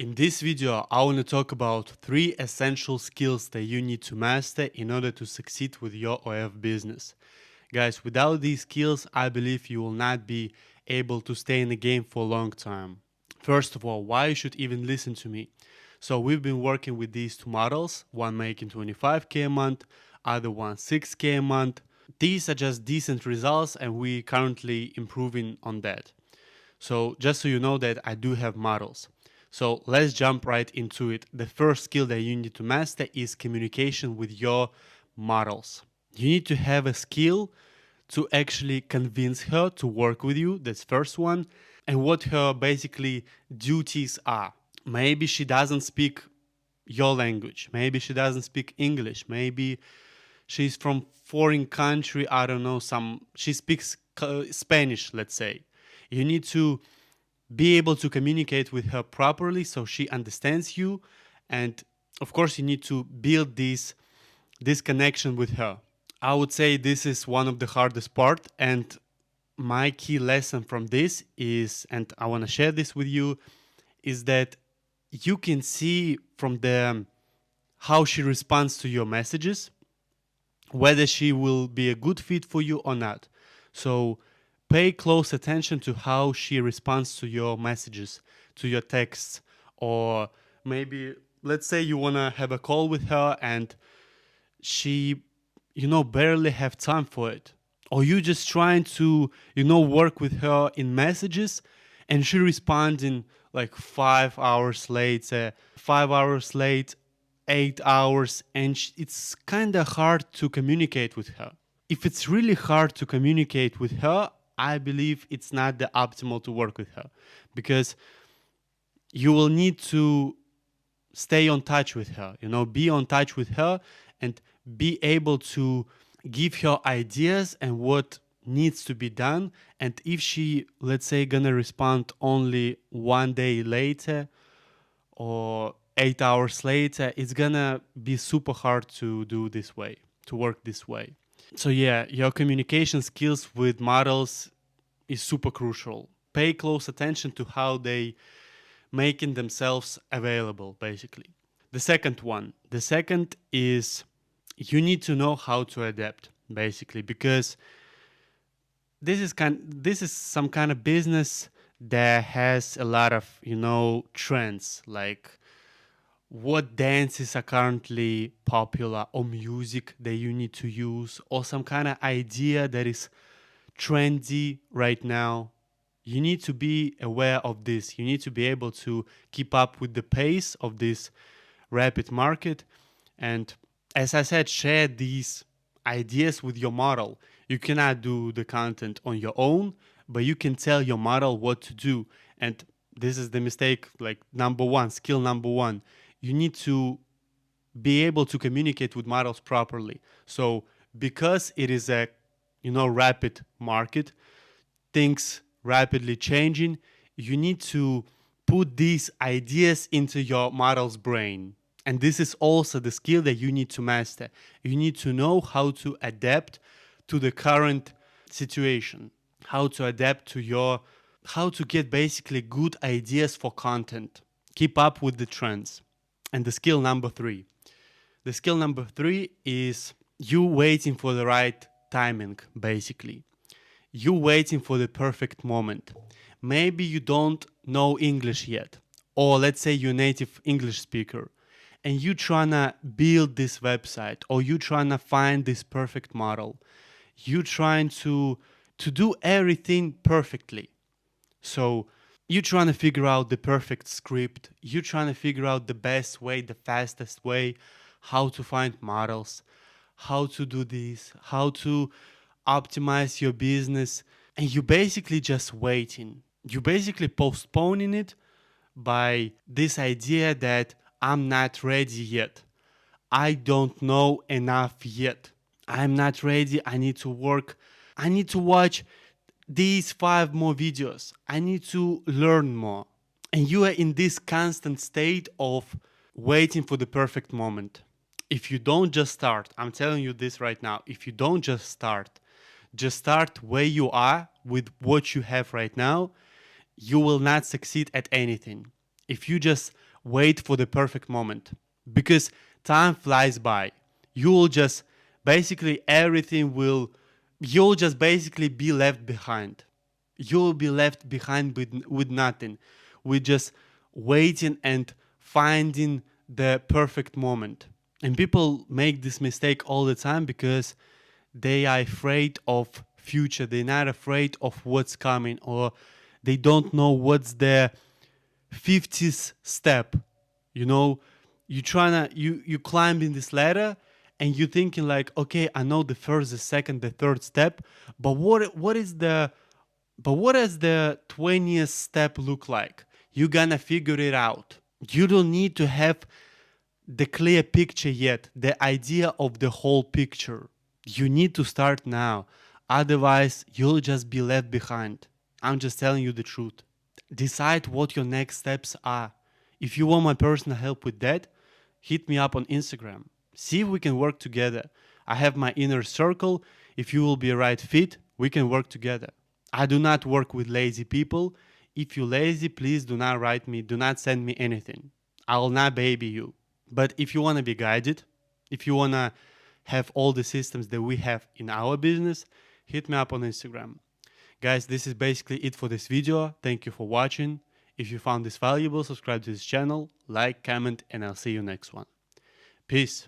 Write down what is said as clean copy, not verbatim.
In this video, I want to talk about 3 essential skills that you need to master in order to succeed with your OF business. Guys, without these skills, I believe you will not be able to stay in the game for a long time. First of all, why you should even listen to me? So we've been working with these 2 models, one making 25k a month, other one 6k a month. These are just decent results and we currently improving on that. So just so you know that I do have models. So let's jump right into it. The first skill that you need to master is communication with your models. You need to have a skill to actually convince her to work with you. That's first one. And what her basically duties are. Maybe she doesn't speak your language. Maybe she doesn't speak English. Maybe she's from foreign country. I don't know. She speaks Spanish, let's say. You need to be able to communicate with her properly so she understands you, and of course you need to build this connection with her. I would say this is one of the hardest part, and my key lesson from this is, and I want to share this with you, is that you can see from the how she responds to your messages whether she will be a good fit for you or not. So pay close attention to how she responds to your messages, to your texts, or maybe let's say you want to have a call with her and she, barely have time for it. Or you just trying to, work with her in messages and she responds in like 5 hours late, 5 hours late, 8 hours, and it's kind of hard to communicate with her. If it's really hard to communicate with her, I believe it's not the optimal to work with her, because you will need to stay on touch with her, be on touch with her and be able to give her ideas and what needs to be done. And if she, let's say, gonna respond only 1 day later or 8 hours later, it's gonna be super hard to do this way, to work this way. So yeah, your communication skills with models is super crucial. Pay close attention to how they making themselves available, basically. The second is you need to know how to adapt, basically, because this is some kind of business that has a lot of, trends, like what dances are currently popular, or music that you need to use, or some kind of idea that is trendy right now. You need to be aware of this. You need to be able to keep up with the pace of this rapid market. And as I said, share these ideas with your model. You cannot do the content on your own, but you can tell your model what to do. And this is the mistake, like skill number one. You need to be able to communicate with models properly. So because it is a rapid market, things rapidly changing, you need to put these ideas into your model's brain. And this is also the skill that you need to master. You need to know how to adapt to the current situation, how to adapt to how to get basically good ideas for content, keep up with the trends. And the skill number 3. The skill number 3 is you waiting for the right timing, basically. You waiting for the perfect moment. Maybe you don't know English yet, or let's say you're a native English speaker, and you trying to build this website, or you trying to find this perfect model. You trying to do everything perfectly. So you're trying to figure out the perfect script. You're trying to figure out the best way, the fastest way, how to find models, how to do this, how to optimize your business. And you basically just waiting. You basically postponing it by this idea that I'm not ready yet. I don't know enough yet. I'm not ready. I need to work. I need to watch these 5 more videos. I need to learn more. And you are in this constant state of waiting for the perfect moment. If you don't just start, I'm telling you this right now, if you don't just start where you are with what you have right now, you will not succeed at anything. If you just wait for the perfect moment, because time flies by. You'll just basically everything will, you'll just basically be left behind. You'll be left behind with nothing, with just waiting and finding the perfect moment. And people make this mistake all the time because they are afraid of future. They're not afraid of what's coming, or they don't know what's the 50th step. You know, you climbing this ladder and you thinking like, okay, I know the first, the second, the third step, but what does the 20th step look like? You're gonna figure it out. You don't need to have the clear picture yet, the idea of the whole picture. You need to start now. Otherwise, you'll just be left behind. I'm just telling you the truth. Decide what your next steps are. If you want my personal help with that, hit me up on Instagram. See if we can work together. I have my inner circle. If you will be a right fit, we can work together. I do not work with lazy people. If you're lazy, please do not write me, do not send me anything. I will not baby you. But if you want to be guided, if you want to have all the systems that we have in our business, hit me up on Instagram. Guys, this is basically it for this video. Thank you for watching. If you found this valuable, subscribe to this channel, like, comment, and I'll see you next one. Peace.